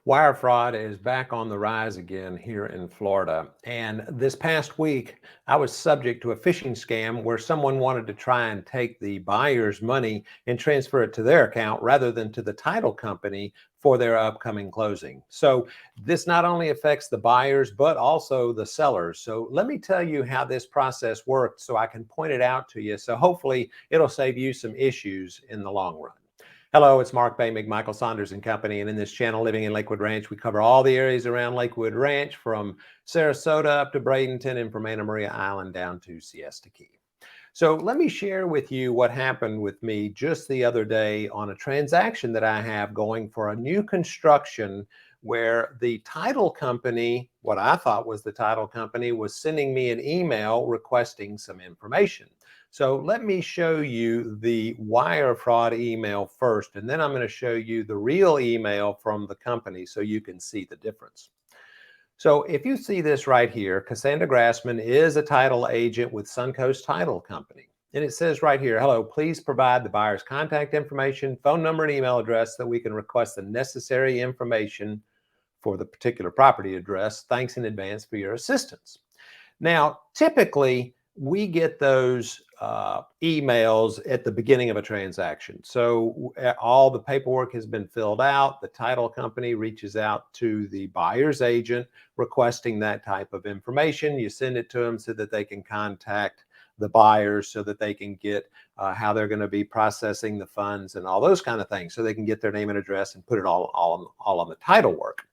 Wire fraud is back on the rise again here in Florida. And this past week, I was subject to a phishing scam where someone wanted to try and take the buyer's money and transfer it to their account rather than to the title company for their upcoming closing. So this not only affects the buyers, but also the sellers. So let me tell you how this process worked so I can point it out to you. So hopefully it'll save you some issues in the long run. Hello, it's Mark Boehmig, Michael Saunders and Company, and in this channel, Living in Lakewood Ranch, we cover all the areas around Lakewood Ranch, from Sarasota up to Bradenton, and from Anna Maria Island down to Siesta Key. So let me share with you what happened with me just the other day on a transaction that I have going for a new construction where the title company, what I thought was the title company, was sending me an email requesting some information. So let me show you the wire fraud email first, and then I'm going to show you the real email from the company so you can see the difference. So if you see this right here, Cassandra Grassman is a title agent with Suncoast Title Company. And it says right here, hello, please provide the buyer's contact information, phone number, and email address so that we can request the necessary information for the particular property address. Thanks in advance for your assistance. Now, typically, we get those emails at the beginning of a transaction. So all the paperwork has been filled out. The title company reaches out to the buyer's agent requesting that type of information. You send it to them so that they can contact the buyers so that they can get how they're going to be processing the funds and all those kind of things, so they can get their name and address and put it all on the title work.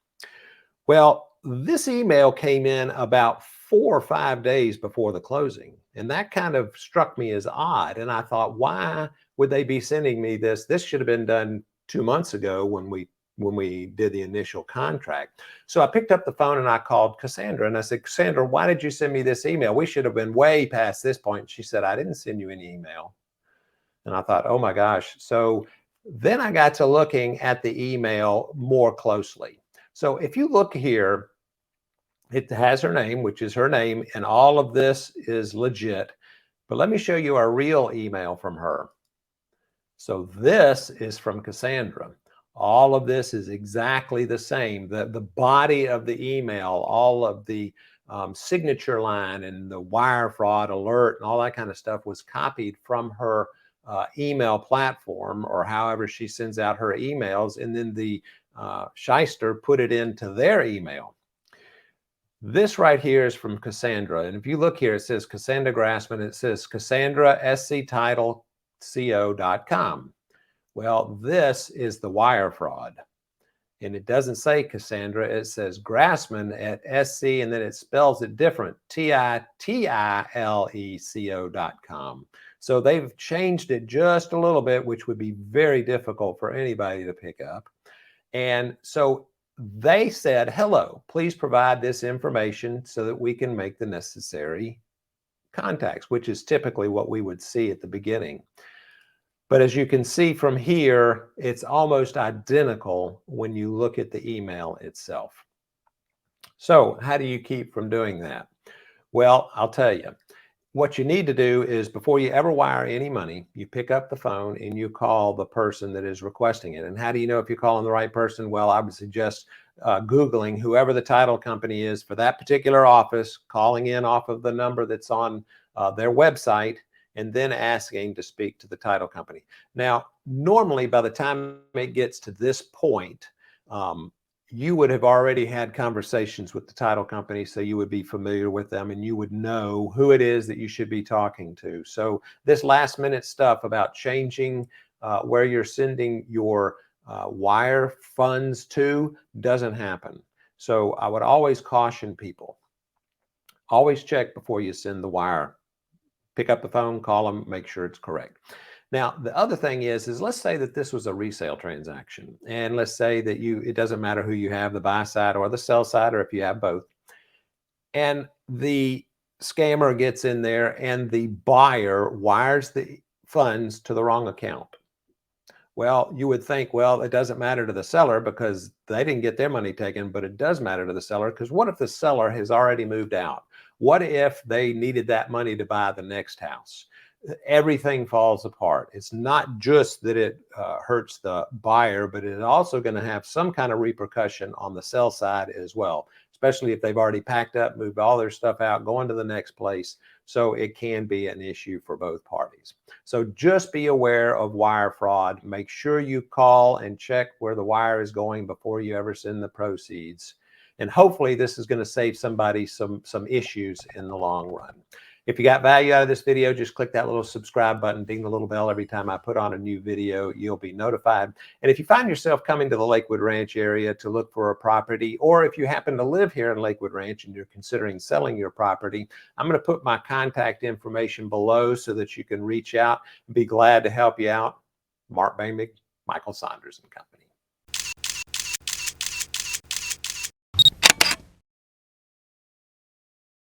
Well, this email came in about 4 or 5 days before the closing, and that kind of struck me as odd. And I thought, why would they be sending me this? This should have been done 2 months ago when we did the initial contract. So I picked up the phone and I called Cassandra and I said, Cassandra, why did you send me this email? We should have been way past this point. She said, I didn't send you any email. And I thought, oh my gosh. So then I got to looking at the email more closely. So if you look here, it has her name, which is her name, and all of this is legit. But let me show you a real email from her. So this is from Cassandra. All of this is exactly the same. The body of the email, all of the signature line and the wire fraud alert and all that kind of stuff was copied from her email platform, or however she sends out her emails, and then the shyster put it into their email. This right here is from Cassandra. And if you look here, it says Cassandra Grassman. It says Cassandra sctitleco.com. Well, this is the wire fraud. And it doesn't say Cassandra. It says Grassman at SC, and then it spells it different, TITILECO.com. So they've changed it just a little bit, which would be very difficult for anybody to pick up. And so they said, hello, please provide this information so that we can make the necessary contacts, which is typically what we would see at the beginning. But as you can see from here, it's almost identical when you look at the email itself. So how do you keep from doing that? Well, I'll tell you. What you need to do is, before you ever wire any money, you pick up the phone and you call the person that is requesting it. And how do you know if you're calling the right person? Well, I would suggest Googling whoever the title company is for that particular office, calling in off of the number that's on their website, and then asking to speak to the title company. Now, normally by the time it gets to this point, you would have already had conversations with the title company, so you would be familiar with them and you would know who it is that you should be talking to. So this last minute stuff about changing where you're sending your wire funds to doesn't happen. So I would always caution people, always check before you send the wire. Pick up the phone, call them, make sure it's correct. Now, the other thing is let's say that this was a resale transaction, and let's say that it doesn't matter who you have, the buy side or the sell side, or if you have both, and the scammer gets in there and the buyer wires the funds to the wrong account. Well, you would think, well, it doesn't matter to the seller because they didn't get their money taken, but it does matter to the seller, because what if the seller has already moved out? What if they needed that money to buy the next house? everything falls apart. It's not just that it hurts the buyer, but it's also going to have some kind of repercussion on the sell side as well, especially if they've already packed up, moved all their stuff out, going to the next place. So it can be an issue for both parties. So just be aware of wire fraud. Make sure you call and check where the wire is going before you ever send the proceeds. And hopefully this is going to save somebody some issues in the long run. If you got value out of this video, just click that little subscribe button, ding the little bell every time I put on a new video. You'll be notified. And if you find yourself coming to the Lakewood Ranch area to look for a property, or if you happen to live here in Lakewood Ranch and you're considering selling your property, I'm going to put my contact information below so that you can reach out. Be glad to help you out. Mark Boehmig, Michael Saunders and Company.